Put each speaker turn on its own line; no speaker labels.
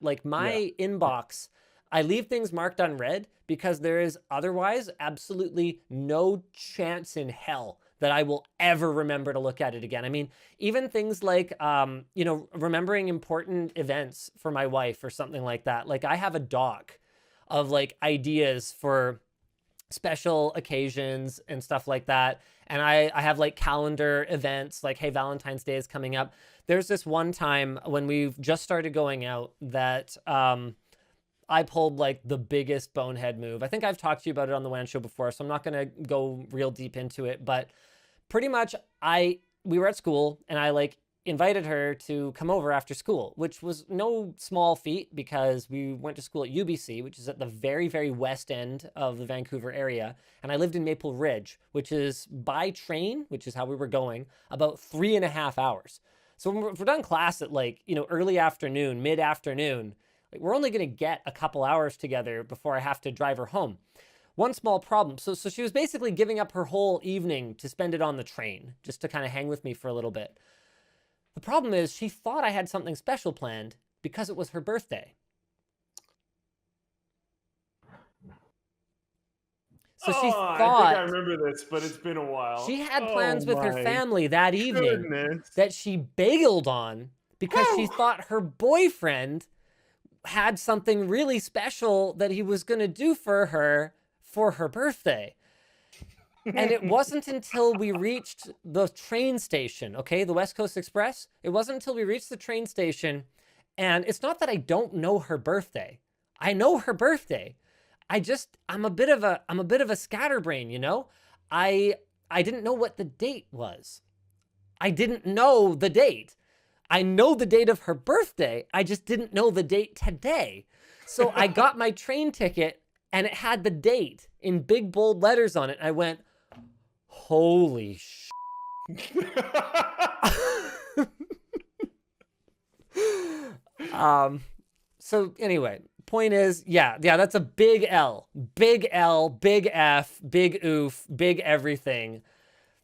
Like
Yeah.
my inbox, I leave things marked unread because there is otherwise absolutely no chance in hell that I will ever remember to look at it again. I mean, even things like, remembering important events for my wife or something like that. Like I have a doc of like ideas for special occasions and stuff like that. And I have like calendar events like, hey, Valentine's Day is coming up. There's this one time when we've just started going out that I pulled like the biggest bonehead move. I think I've talked to you about it on the WAN show before, so I'm not going to go real deep into it. But pretty much we were at school and I like invited her to come over after school, which was no small feat because we went to school at UBC, which is at the very, very west end of the Vancouver area. And I lived in Maple Ridge, which is by train, which is how we were going, about 3.5 hours. So if we're done class at like, early afternoon, mid afternoon, like we're only going to get a couple hours together before I have to drive her home. One small problem. So she was basically giving up her whole evening to spend it on the train, just to kind of hang with me for a little bit. The problem is she thought I had something special planned because it was her birthday. So she
Oh, I think I
thought
remember this, but it's been a
she
while.
had
Oh
plans with her
my
family that evening
goodness.
that she bailed on because she
Whew.
thought her boyfriend had something really special that he was going to do for her birthday. And it wasn't until we reached the train station, okay, the West Coast Express. It wasn't until we reached the train station. And it's not that I don't know her birthday. I know her birthday. I'm a bit of a scatterbrain, you know? I I didn't know what the date was. I didn't know the date. I know the date of her birthday. I just didn't know the date today. So I got my train ticket and it had the date in big bold letters on it. I went, holy sh. So anyway, point is, yeah, that's a big L, big F, big oof, big everything.